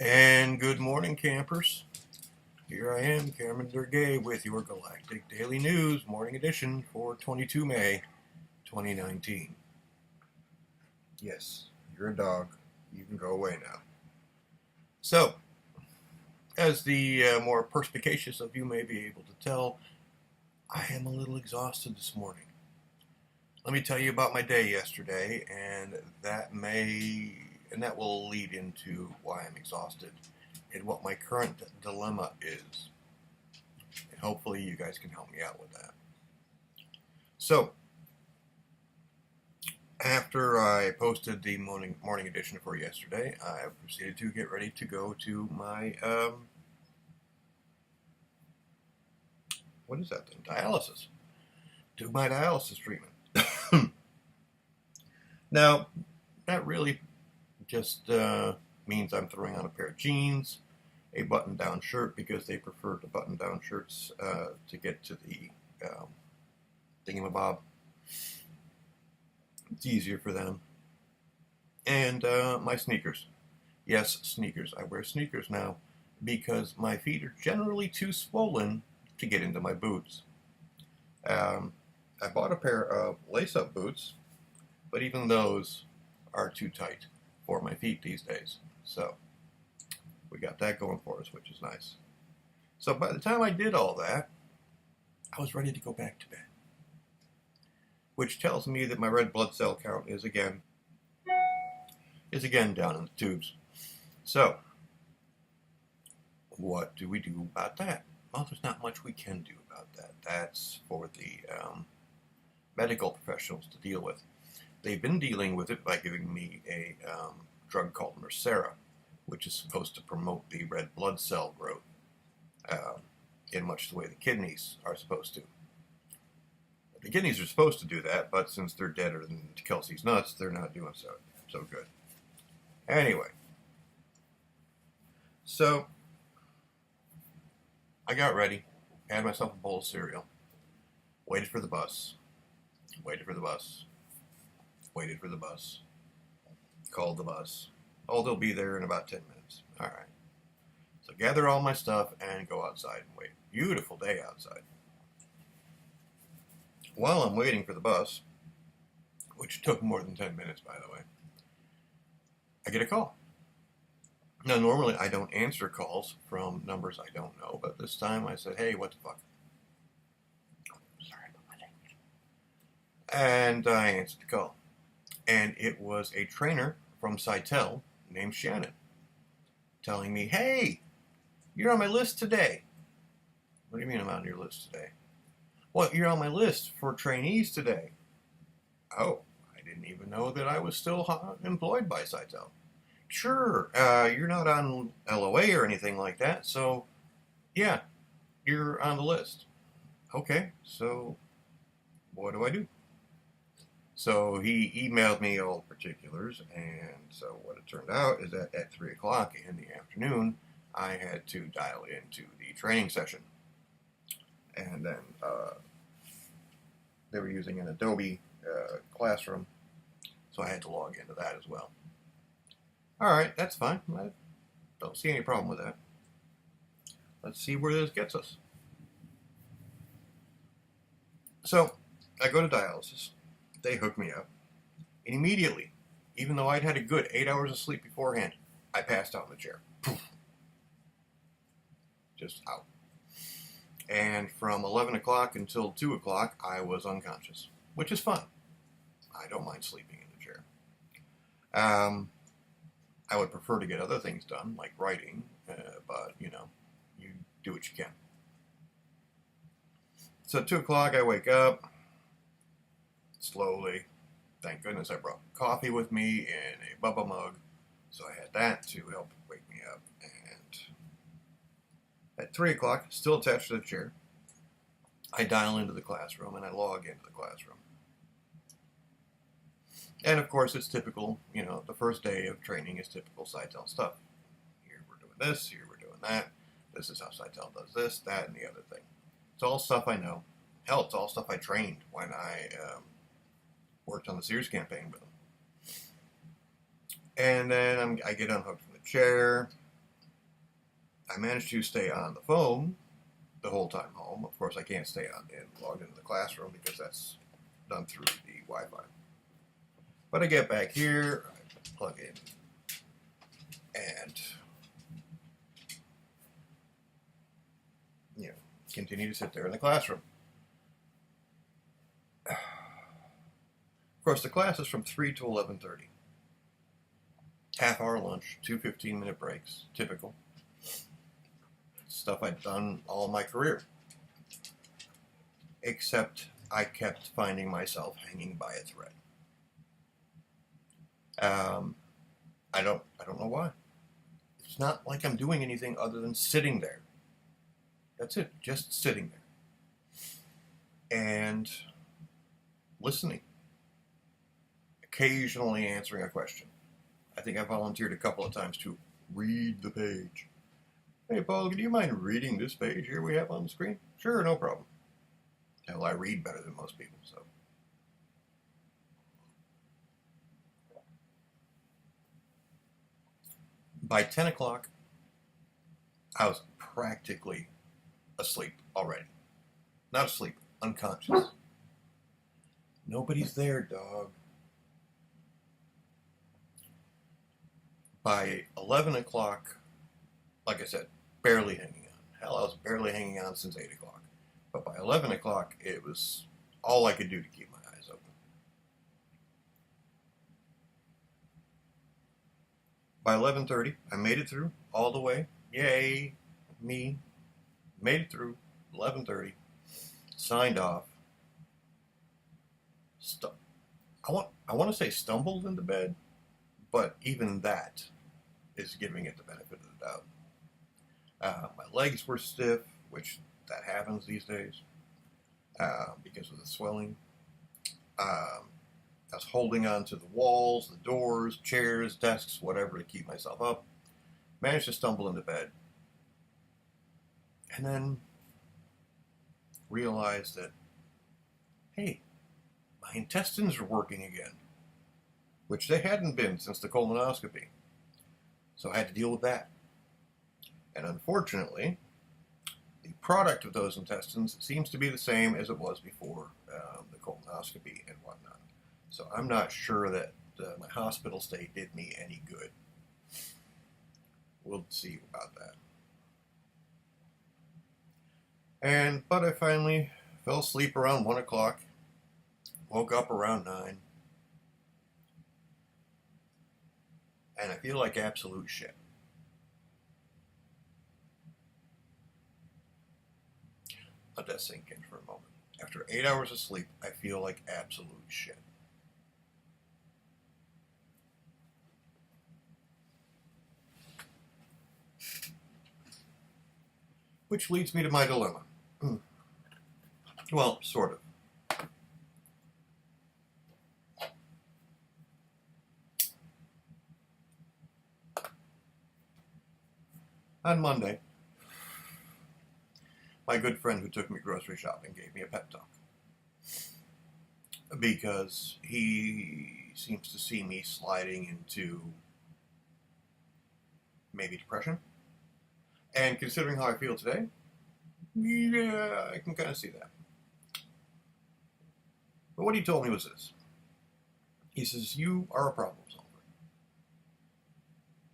And good morning, campers. Here I am, Cameron Durgay, with your Galactic Daily News Morning Edition for 22 May 2019. Yes, you're a dog. You can go away now. So, as the more perspicacious of you may be able to tell, I am a little exhausted this morning. Let me tell you about my day yesterday, and that will lead into why I'm exhausted and what my current dilemma is. And hopefully you guys can help me out with that. So, after I posted the morning edition for yesterday, I proceeded to get ready to go to my, what is that thing? Dialysis. Do my dialysis treatment. Now, that really just means I'm throwing on a pair of jeans, a button-down shirt, because they prefer the button-down shirts to get to the thingamabob. It's easier for them. And my sneakers. Yes, sneakers. I wear sneakers now because my feet are generally too swollen to get into my boots. I bought a pair of lace-up boots, but even those are too tight for my feet these days. So we got that going for us, which is nice. So by the time I did all that, I was ready to go back to bed, which tells me that my red blood cell count is again down in the tubes. So what do we do about that? Well, there's not much we can do about that. That's for the medical professionals to deal with. They've been dealing with it by giving me a drug called Mircera, which is supposed to promote the red blood cell growth in much the way the kidneys are supposed to. The kidneys are supposed to do that, but since they're deader than Kelsey's nuts, they're not doing so good. Anyway, so I got ready, had myself a bowl of cereal, waited for the bus, waited for the bus, waited for the bus, called the bus. Oh, they'll be there in about 10 minutes. All right. So gather all my stuff and go outside and wait. Beautiful day outside. While I'm waiting for the bus, which took more than 10 minutes, by the way, I get a call. Now, normally I don't answer calls from numbers I don't know, but this time I said, hey, what the fuck? Sorry about my language. And I answered the call. And it was a trainer from Cytel named Shannon telling me, hey, you're on my list today. What do you mean I'm on your list today? Well, you're on my list for trainees today. Oh, I didn't even know that I was still employed by Cytel. Sure, you're not on LOA or anything like that, so yeah, you're on the list. Okay, so what do I do? So he emailed me all the particulars, and so what it turned out is that at 3 o'clock in the afternoon, I had to dial into the training session. And then they were using an Adobe classroom, so I had to log into that as well. All right, that's fine. I don't see any problem with that. Let's see where this gets us. So I go to dialysis. They hook me up. And immediately, even though I'd had a good 8 hours of sleep beforehand, I passed out in the chair. Poof. Just out. And from 11 o'clock until 2 o'clock, I was unconscious, which is fun. I don't mind sleeping in the chair. I would prefer to get other things done, like writing, but, you do what you can. So at 2 o'clock, I wake up, slowly. Thank goodness I brought coffee with me in a Bubba mug, so I had that to help wake me up. And at 3 o'clock, still attached to the chair, I dial into the classroom and I log into the classroom. And of course, it's typical, the first day of training is typical Cytel stuff. Here we're doing this, here we're doing that. This is how Cytel does this, that, and the other thing. It's all stuff I know. Hell, it's all stuff I trained when I worked on the Sears campaign with them. And then I get unhooked from the chair. I managed to stay on the phone the whole time home. Of course, I can't stay on and logged into the classroom because that's done through the Wi-Fi. But I get back here, I plug in, and continue to sit there in the classroom. Of course, the class is from 3 to 11:30. Half-hour lunch, 2 15-minute breaks, typical. Stuff I've done all my career. Except I kept finding myself hanging by a thread. I don't know why. It's not like I'm doing anything other than sitting there. That's it, just sitting there. And listening. Occasionally answering a question. I think I volunteered a couple of times to read the page. Hey, Paul, do you mind reading this page here we have on the screen? Sure, no problem. Hell, I read better than most people, so. By 10 o'clock, I was practically asleep already. Not asleep, unconscious. Nobody's there, dog. By 11 o'clock, like I said, barely hanging on. Hell, I was barely hanging on since 8 o'clock. But by 11 o'clock, it was all I could do to keep my eyes open. By 11:30, I made it through all the way. Yay, me. Made it through 11:30. Signed off. I want to say stumbled into bed, but even that is giving it the benefit of the doubt. My legs were stiff, which that happens these days because of the swelling. I was holding on to the walls, the doors, chairs, desks, whatever to keep myself up. Managed to stumble into bed. And then realized that, hey, my intestines are working again, which they hadn't been since the colonoscopy. So I had to deal with that. And unfortunately, the product of those intestines seems to be the same as it was before the colonoscopy and whatnot. So I'm not sure that my hospital stay did me any good. We'll see about that. But I finally fell asleep around 1 o'clock, woke up around 9, and I feel like absolute shit. Let that sink in for a moment. After 8 hours of sleep, I feel like absolute shit. Which leads me to my dilemma. Well, sort of. On Monday, my good friend who took me grocery shopping gave me a pep talk. Because he seems to see me sliding into maybe depression. And considering how I feel today, yeah, I can kind of see that. But what he told me was this. He says, you are a problem solver.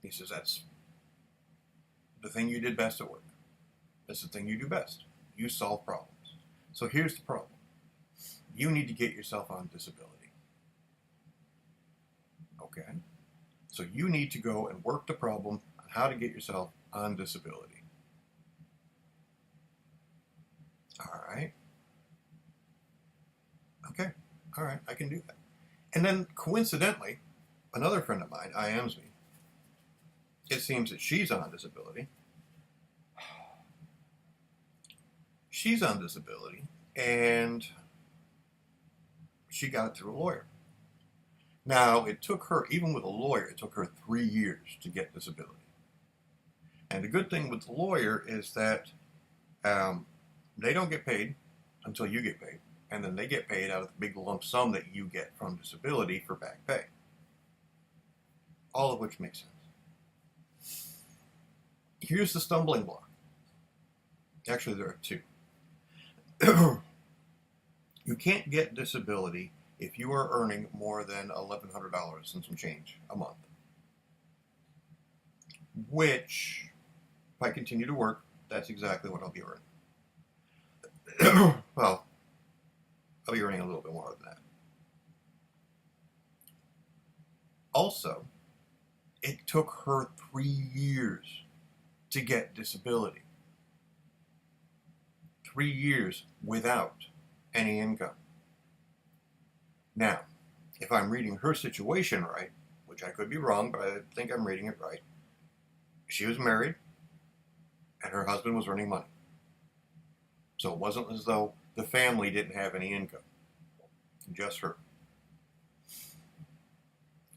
He says, that's the thing you did best at work. That's the thing you do best. You solve problems. So here's the problem. You need to get yourself on disability. Okay? So you need to go and work the problem on how to get yourself on disability. All right. Okay. All right. I can do that. And then coincidentally, another friend of mine, IMs me. It seems that she's on disability. She's on disability, and she got it through a lawyer. Now, it took her, even with a lawyer, it took her 3 years to get disability. And the good thing with the lawyer is that they don't get paid until you get paid. And then they get paid out of the big lump sum that you get from disability for back pay. All of which makes sense. Here's the stumbling block. Actually, there are two. You can't get disability if you are earning more than $1,100 and some change a month. Which, if I continue to work, that's exactly what I'll be earning. Well, I'll be earning a little bit more than that. Also, it took her 3 years to get disability. 3 years without any income. Now, if I'm reading her situation right, which I could be wrong, but I think I'm reading it right, she was married and her husband was earning money. So it wasn't as though the family didn't have any income, just her.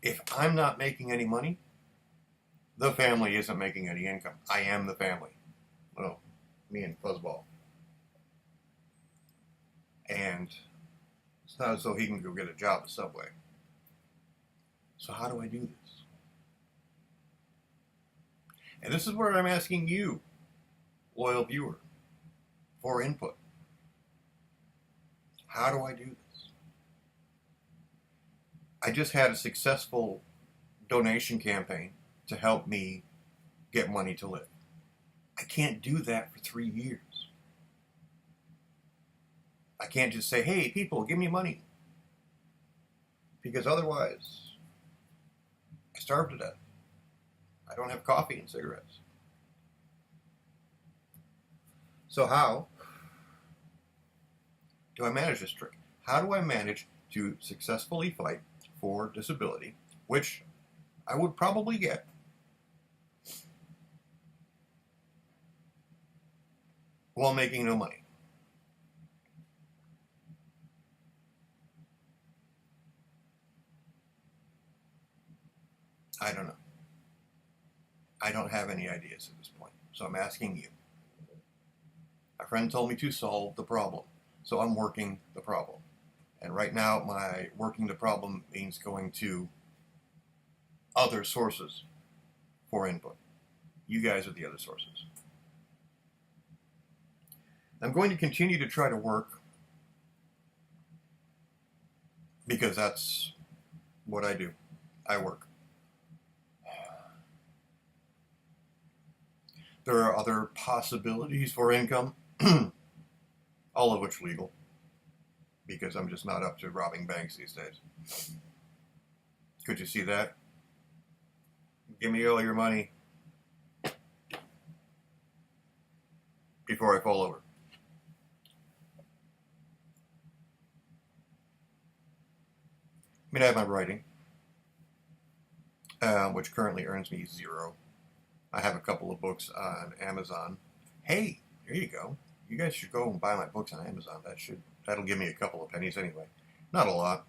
If I'm not making any money, the family isn't making any income. I am the family. Well, me and Fuzzball. And it's not as though he can go get a job at Subway. So how do I do this? And this is where I'm asking you, loyal viewer, for input. How do I do this? I just had a successful donation campaign to help me get money to live. I can't do that for 3 years. I can't just say, hey, people, give me money. Because otherwise, I starve to death. I don't have coffee and cigarettes. So how do I manage this trick? How do I manage to successfully fight for disability, which I would probably get, while making no money? I don't know. I don't have any ideas at this point, so I'm asking you. A friend told me to solve the problem, so I'm working the problem. And right now, my working the problem means going to other sources for input. You guys are the other sources. I'm going to continue to try to work because that's what I do. I work. There are other possibilities for income, all of which legal, because I'm just not up to robbing banks these days. Could you see that? Give me all your money before I fall over. I mean, I have my writing, which currently earns me $0. I have a couple of books on Amazon. Hey, there you go. You guys should go and buy my books on Amazon. That'll give me a couple of pennies anyway. Not a lot,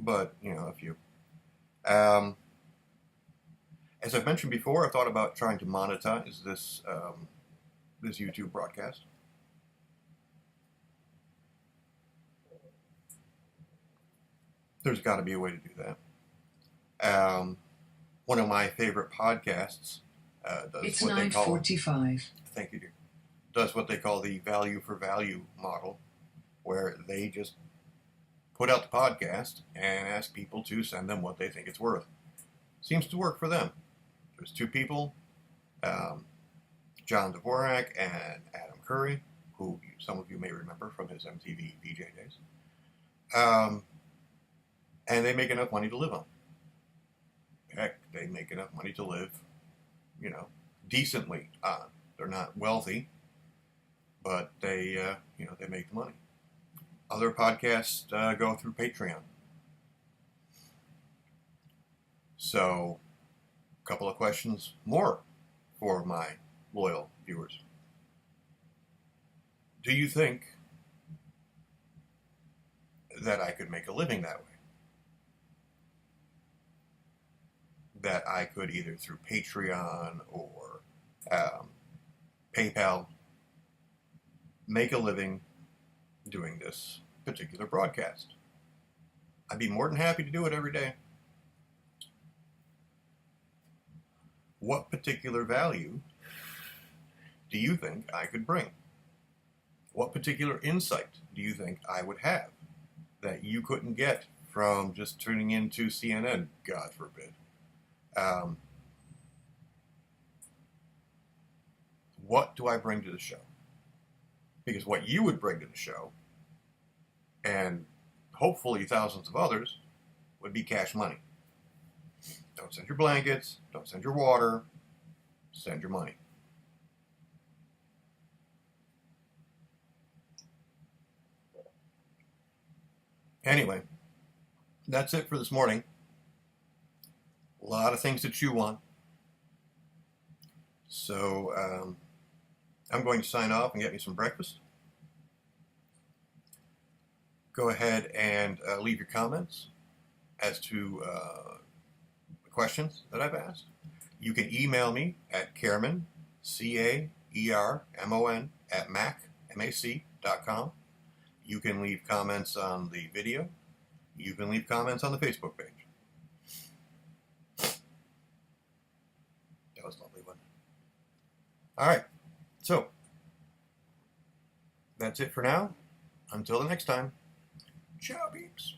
but a few. As I've mentioned before, I thought about trying to monetize this YouTube broadcast. There's got to be a way to do that. One of my favorite podcasts does it's what they call 9:45. Thank you, dear. Does what they call the value for value model, where they just put out the podcast and ask people to send them what they think it's worth. Seems to work for them. There's two people, John Dvorak and Adam Curry, who some of you may remember from his MTV VJ days. And they make enough money to live on. Heck, they make enough money to live, decently on. They're not wealthy, but they make the money. Other podcasts go through Patreon. So, a couple of questions more for my loyal viewers. Do you think that I could make a living that way? That I could either through Patreon or PayPal make a living doing this particular broadcast? I'd be more than happy to do it every day. What particular value do you think I could bring? What particular insight do you think I would have that you couldn't get from just tuning into CNN, God forbid? What do I bring to the show? Because what you would bring to the show, and hopefully thousands of others, would be cash money. Don't send your blankets, don't send your water, send your money. Anyway, that's it for this morning. A lot of things to chew on. So I'm going to sign off and get me some breakfast. Go ahead and leave your comments as to the questions that I've asked. You can email me at Caermon, CAERMON, at mac.com. You can leave comments on the video. You can leave comments on the Facebook page. That was lovely, wasn't it? All right. So, that's it for now. Until the next time. Ciao, peeps.